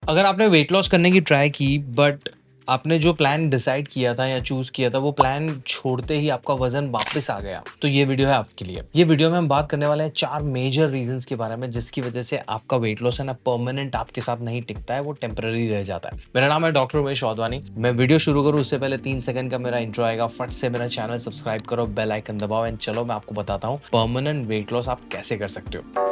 अगर आपने weight loss करने की ट्राई की बट आपने जो प्लान डिसाइड किया था या चूज किया था वो प्लान छोड़ते ही आपका वजन वापस आ गया, तो ये वीडियो है आपके लिए। ये वीडियो में हम बात करने वाले हैं 4 मेजर रीजंस के बारे में जिसकी वजह से आपका वेट लॉस है ना परमानेंट आपके साथ नहीं टिकता है, वो टेम्पररी रह जाता है। मेरा नाम है डॉक्टर उमेश वाधवानी। मैं वीडियो शुरू करूँ उससे पहले 3 सेकंड का मेरा इंट्रो आएगा। फट से मेरा चैनल सब्सक्राइब करो, बेल आइकन दबाओ एंड चलो मैं आपको बताता हूँ परमानेंट वेट लॉस आप कैसे कर सकते हो।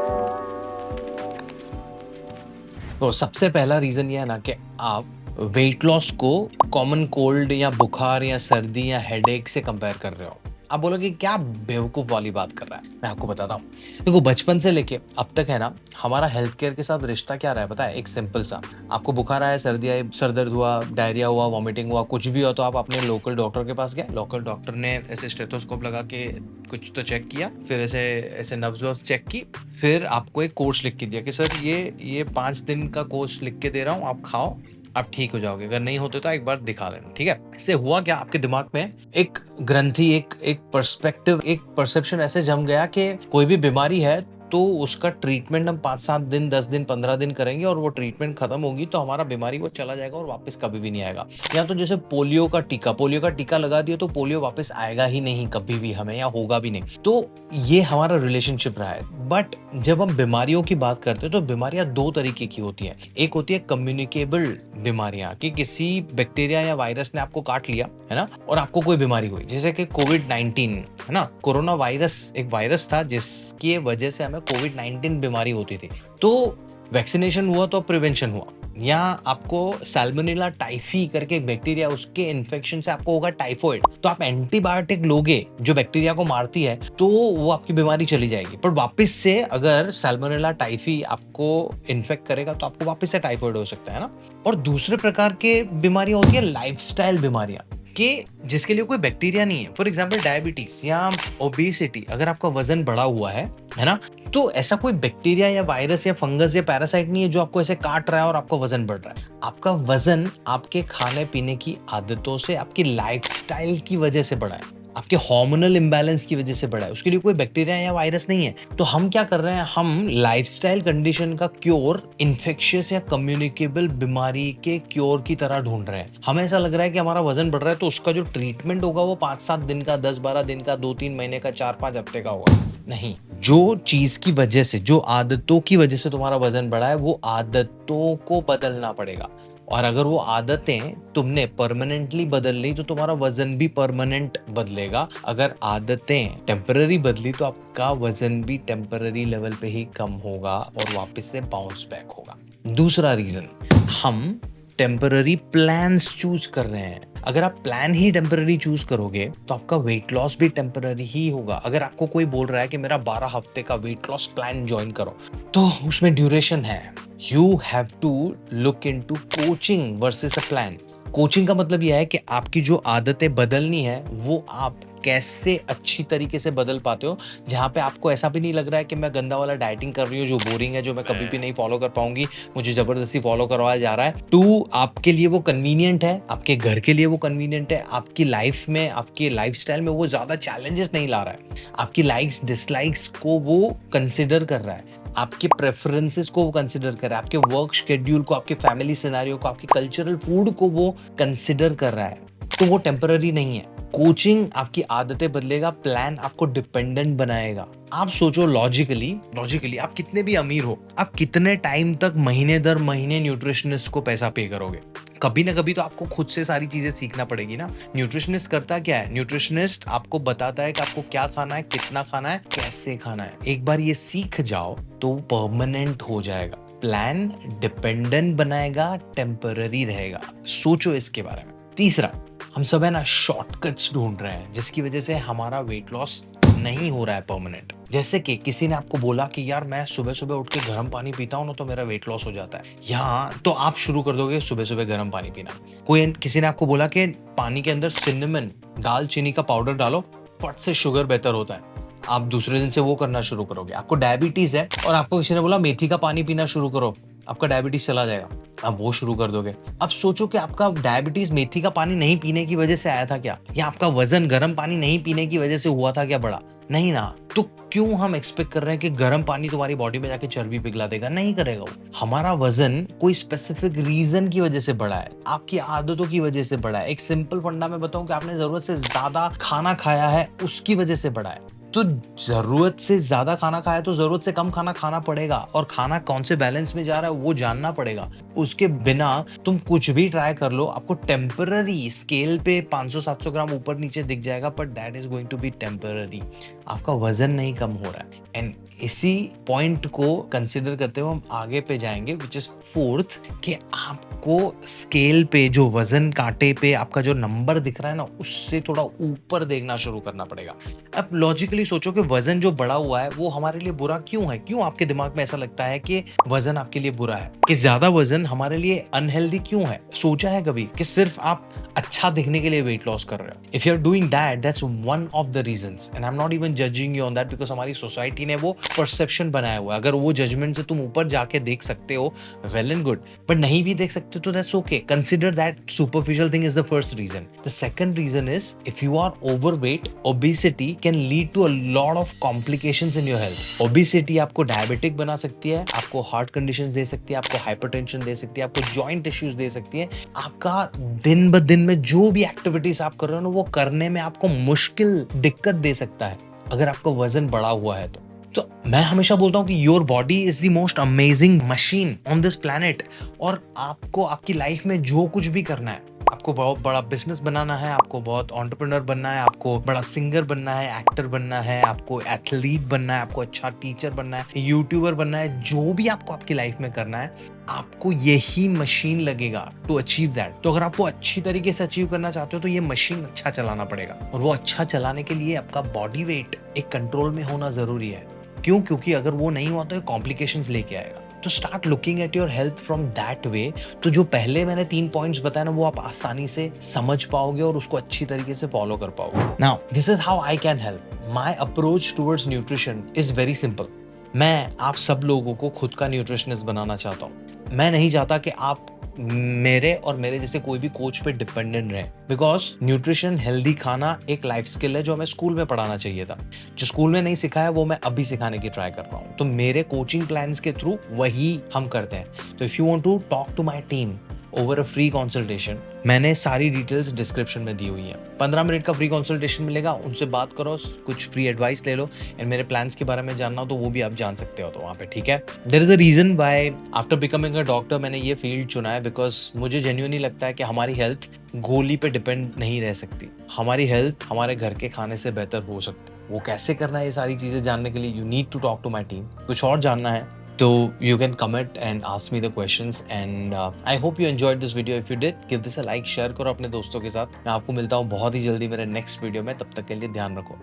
तो सबसे पहला रीजन ये है ना कि आप वेट लॉस को कॉमन कोल्ड या बुखार या सर्दी या हेडेक से कंपेयर कर रहे हो। आप बोलोगे क्या बेवकूफ वाली बात कर रहा है। मैं आपको बताता हूँ। देखो, बचपन से लेके अब तक है ना हमारा हेल्थ केयर के साथ रिश्ता क्या रहा है पता है? एक सिंपल सा, आपको बुखार आया, सर्दी आई, सर दर्द हुआ, डायरिया हुआ, वॉमिटिंग हुआ, कुछ भी हुआ तो आप अपने लोकल डॉक्टर के पास गए। लोकल डॉक्टर ने ऐसे स्टेथोस्कोप लगा के कुछ तो चेक किया, फिर ऐसे ऐसे नब्ज वब्ज चेक की, फिर आपको एक कोर्स लिख के दिया कि सर ये 5 दिन का कोर्स लिख के दे रहा हूँ, आप खाओ, आप ठीक हो जाओगे। अगर नहीं होते तो एक बार दिखा लेना, ठीक है? इससे हुआ क्या, आपके दिमाग में एक ग्रंथि, एक पर्सपेक्टिव, एक परसेप्शन ऐसे जम गया कि कोई भी बीमारी है तो उसका ट्रीटमेंट हम 5-7 दिन, 10 दिन, 15 दिन करेंगे और वो ट्रीटमेंट खत्म होगी तो हमारा बीमारी वो चला जाएगा और वापस कभी भी नहीं आएगा। या तो जैसे पोलियो का टीका लगा दिया तो पोलियो वापस आएगा ही नहीं कभी भी हमें, या होगा भी नहीं। तो ये हमारा रिलेशनशिप रहा है। बट जब हम बीमारियों की बात करते हैं तो बीमारियां 2 तरीके की होती हैं। एक होती है कम्युनिकेबल बीमारियां, कि किसी बैक्टीरिया या वायरस ने आपको काट लिया है ना और आपको कोई बीमारी हुई, जैसे कि कोविड-19 है ना। कोरोना वायरस एक वायरस था जिसकी वजह से हमें कोविड-19 बीमारी होती थी। तो वैक्सीनेशन हुआ तो प्रिवेंशन हुआ। या आपको सैल्मोनेला टाइफी करके एक बैक्टीरिया, उसके इन्फेक्शन से आपको होगा टाइफॉइड, तो आप एंटीबायोटिक लोगे जो बैक्टीरिया को मारती है तो वो आपकी बीमारी चली जाएगी। पर वापस से अगर सैल्मोनेला टाइफी आपको इन्फेक्ट करेगा तो आपको वापस से टाइफॉइड हो सकता है ना। और दूसरे प्रकार के बीमारियां होती है लाइफस्टाइल बीमारियां, कि जिसके लिए कोई बैक्टीरिया नहीं है। फॉर एग्जाम्पल डायबिटीज या ओबेसिटी, अगर आपका वजन बढ़ा हुआ है ना, तो ऐसा कोई बैक्टीरिया या वायरस या फंगस या पैरासाइट नहीं है जो आपको ऐसे काट रहा है और आपका वजन बढ़ रहा है। आपका वजन आपके खाने पीने की आदतों से, आपकी लाइफस्टाइल की वजह से बढ़ा है, आपके हार्मोनल इम्बैलेंस की वजह से बढ़ा है। उसके लिए कोई बैक्टीरिया या वायरस नहीं है। तो हम क्या कर रहे हैं, हम लाइफस्टाइल कंडीशन का क्योर इन्फेक्शियस या कम्युनिकेबल बीमारी के क्योर की तरह ढूंढ रहे हैं। हमें ऐसा लग रहा है कि हमारा वजन बढ़ रहा है तो उसका जो ट्रीटमेंट होगा वो 5-7 दिन का, 10-12 दिन का, 2-3 महीने का, 4-5 हफ्ते का होगा। नहीं, जो चीज की वजह से, जो आदतों की वजह से तुम्हारा वजन बढ़ा है, वो आदतों को बदलना पड़ेगा। और अगर वो आदतें तुमने परमानेंटली बदल ली तो तुम्हारा वजन भी परमानेंट बदलेगा। अगर आदतें टेम्पररी बदली तो आपका वजन भी टेम्पररी लेवल पे ही कम होगा और वापस से बाउंस बैक होगा। दूसरा रीजन, हम टेम्पररी प्लान्स चूज कर रहे हैं। अगर आप प्लान ही टेम्पररी चूज करोगे तो आपका वेट लॉस भी टेम्पररी ही होगा। अगर आपको कोई बोल रहा है कि मेरा 12 हफ्ते का वेट लॉस प्लान ज्वाइन करो, तो उसमें ड्यूरेशन है। You have to look into coaching versus a plan. Coaching का मतलब यह है कि आपकी जो आदतें बदलनी है वो आप कैसे अच्छी तरीके से बदल पाते हो, जहां पे आपको ऐसा भी नहीं लग रहा है कि मैं गंदा वाला डाइटिंग कर रही हूँ जो बोरिंग है, जो मैं कभी भी नहीं फॉलो कर पाऊंगी, मुझे जबरदस्ती फॉलो करवाया जा रहा है। टू, आपके लिए वो कन्वीनियंट है, आपके घर के लिए वो कन्वीनियंट है, आपकी लाइफ में, आपके लाइफस्टाइल में वो ज्यादा चैलेंजेस नहीं ला रहा है, आपकी लाइक्स डिसलाइक्स को वो कंसिडर कर रहा है, आपके प्रेफरेंसेस को वो कंसिडर कर रहा है, आपके वर्क शेड्यूल को, आपके फैमिली सिनेरियो को, आपके कल्चरल फूड को वो कंसिडर कर रहा है, तो वो टेम्पररी नहीं है। कोचिंग आपकी आदतें बदलेगा, प्लान आपको डिपेंडेंट बनाएगा। आप सोचो लॉजिकली आप कितने भी अमीर हो, आप कितने टाइम तक महीने दर महीने न्यूट्रिशनिस्ट को पैसा पे करोगे? कभी ना कभी तो आपको खुद से सारी चीजें सीखना पड़ेगी ना। न्यूट्रिशनिस्ट करता क्या है? न्यूट्रिशनिस्ट आपको बताता है कि आपको क्या खाना है, कितना खाना है, कैसे खाना है। एक बार ये सीख जाओ तो परमानेंट हो जाएगा। प्लान डिपेंडेंट बनाएगा, टेम्पररी रहेगा। सोचो इसके बारे में। तीसरा, हम सब है ना शॉर्टकट्स ढूंढ रहे हैं जिसकी वजह से हमारा वेट लॉस नहीं हो रहा है परमानेंट। जैसे कि किसी ने आपको बोला कि यार मैं सुबह सुबह उठ के गर्म पानी पीता हूँ ना तो मेरा वेट लॉस हो जाता है, यहाँ तो आप शुरू कर दोगे सुबह सुबह गर्म पानी पीना। किसी ने आपको बोला कि पानी के अंदर सिनेमन, दालचीनी का पाउडर डालो, फट से शुगर बेहतर होता है, आप दूसरे दिन से वो करना शुरू करोगे। आपको डायबिटीज है और आपको किसी ने बोला मेथी का पानी पीना शुरू करो, आपका डायबिटीज चला जाएगा। आप वो शुरू कर दोगे। अब सोचो कि आपका डायबिटीज मेथी का पानी नहीं पीने की वजह से आया था क्या, या आपका वजन गर्म पानी नहीं पीने की वजह से हुआ था क्या बड़ा? नहीं ना। तो क्यों हम एक्सपेक्ट कर रहे हैं कि गर्म पानी तुम्हारी बॉडी में जाके चर्बी पिघला देगा? नहीं करेगा वो। हमारा वजन कोई स्पेसिफिक रीजन की वजह से बढ़ा है, आपकी आदतों की वजह से बढ़ा है। एक सिंपल फंडा में बताऊं कि आपने जरूरत से ज्यादा खाना खाया है, उसकी वजह से बढ़ा है। तो जरूरत से ज्यादा खाना खाया तो जरूरत से कम खाना खाना पड़ेगा, और खाना कौन से बैलेंस में जा रहा है वो जानना पड़ेगा। उसके बिना तुम कुछ भी ट्राई कर लो, आपको टेम्पररी स्केल पे 500-700 ग्राम ऊपर नीचे दिख जाएगा, but that is going to be temporary. आपका वजन नहीं कम हो रहा है। एंड इसी पॉइंट को कंसिडर करते हुए हम आगे पे जाएंगे, विच इज फोर्थ, कि आपको स्केल पे जो वजन कांटे पे आपका जो नंबर दिख रहा है ना, उससे थोड़ा ऊपर देखना शुरू करना पड़ेगा। अब लॉजिकली सोचो कि वजन जो बढ़ा हुआ है वो हमारे लिए बुरा क्यों है? क्यों आपके दिमाग में ऐसा लगता है कि वजन आपके लिए बुरा है, कि ज्यादा वजन हमारे लिए अनहेल्दी क्यों है? सोचा है कभी कि सिर्फ आप अच्छा दिखने के लिए वेट लॉस कर रहे हो? If you are doing that, that's one of the reasons, and I am not even judging you on that, because हमारी सोसाइटी ने वो परसेप्शन बनाया हुआ है। अगर वो जजमेंट से तुम ऊपर जाके देख सकते हो, वेल एंड गुड, बट नहीं भी देख सकते तो that's okay. Consider that superficial thing is the first reason. The second reason is, if you are overweight, obesity can lead to a lot of complications in your health. Obesity आपको diabetic बना सकती है, आपको heart conditions दे सकती है, आपको hypertension दे सकती है, आपको जॉइंट इश्यूज दे सकती है। आपका दिन ब दिन में जो भी एक्टिविटीज आप कर रहे हो ना, वो करने में आपको मुश्किल, दिक्कत दे सकता है अगर आपका वजन बढ़ा हुआ है तो मैं हमेशा बोलता हूं कि your body is the most amazing machine on this planet, और आपको आपकी लाइफ में जो कुछ भी करना है, आपको बहुत बड़ा बिजनेस बनाना है, आपको बहुत एंटरप्रेन्योर बनना है, आपको बड़ा सिंगर बनना है, एक्टर बनना है, आपको एथलीट बनना है, आपको अच्छा टीचर बनना है, यूट्यूबर बनना है, जो भी आपको आपकी लाइफ में करना है, आपको यही मशीन लगेगा टू अचीव दैट। तो अगर आपको अच्छी तरीके से अचीव करना चाहते हो तो ये मशीन अच्छा चलाना पड़ेगा, और वो अच्छा चलाने के लिए आपका बॉडी वेट एक कंट्रोल में होना जरूरी है। क्यों? क्योंकि अगर वो नहीं हुआ तो ये कॉम्प्लिकेशंस लेके आएगा। तो start looking at your health from that way. तो जो पहले मैंने 3 पॉइंट्स बताया ना, वो आप आसानी से समझ पाओगे और उसको अच्छी तरीके से फॉलो कर पाओगे। Now this is how I can help. My approach towards nutrition is very simple. मैं आप सब लोगों को खुद का न्यूट्रिशनिस्ट बनाना चाहता हूँ। मैं नहीं चाहता कि आप मेरे और मेरे जैसे कोई भी कोच पे डिपेंडेंट रहे, बिकॉज न्यूट्रिशन, हेल्दी खाना एक लाइफ स्किल है जो हमें स्कूल में पढ़ाना चाहिए था। जो स्कूल में नहीं सिखाया वो मैं अभी सिखाने की ट्राई कर रहा हूँ। तो मेरे कोचिंग प्लान्स के थ्रू वही हम करते हैं। तो if you want to talk to my team over a free consultation, मैंने सारी डिटेल्स डिस्क्रिप्शन में दी हुई है। 15 मिनट का फ्री कंसल्टेशन मिलेगा, उनसे बात करो, कुछ फ्री एडवाइस ले लो, एंड मेरे प्लान्स के बारे में जानना हो तो वो भी आप जान सकते हो तो वहाँ पे, ठीक है। There is a reason why after becoming a doctor मैंने ये फील्ड चुना है, बिकॉज मुझे जेन्युइनली लगता है कि हमारी हेल्थ गोली पे डिपेंड नहीं रह सकती। हमारी हेल्थ हमारे घर के खाने से बेहतर हो सकती है। वो कैसे करना है, ये सारी चीजें जानने के लिए you need to talk to my team. कुछ और जानना है तो you can comment and ask me the questions, and I hope you enjoyed this video. If you did, give this a like, share करो अपने दोस्तों के साथ। मैं आपको मिलता हूँ बहुत ही जल्दी मेरे नेक्स्ट वीडियो में। तब तक के लिए ध्यान रखो।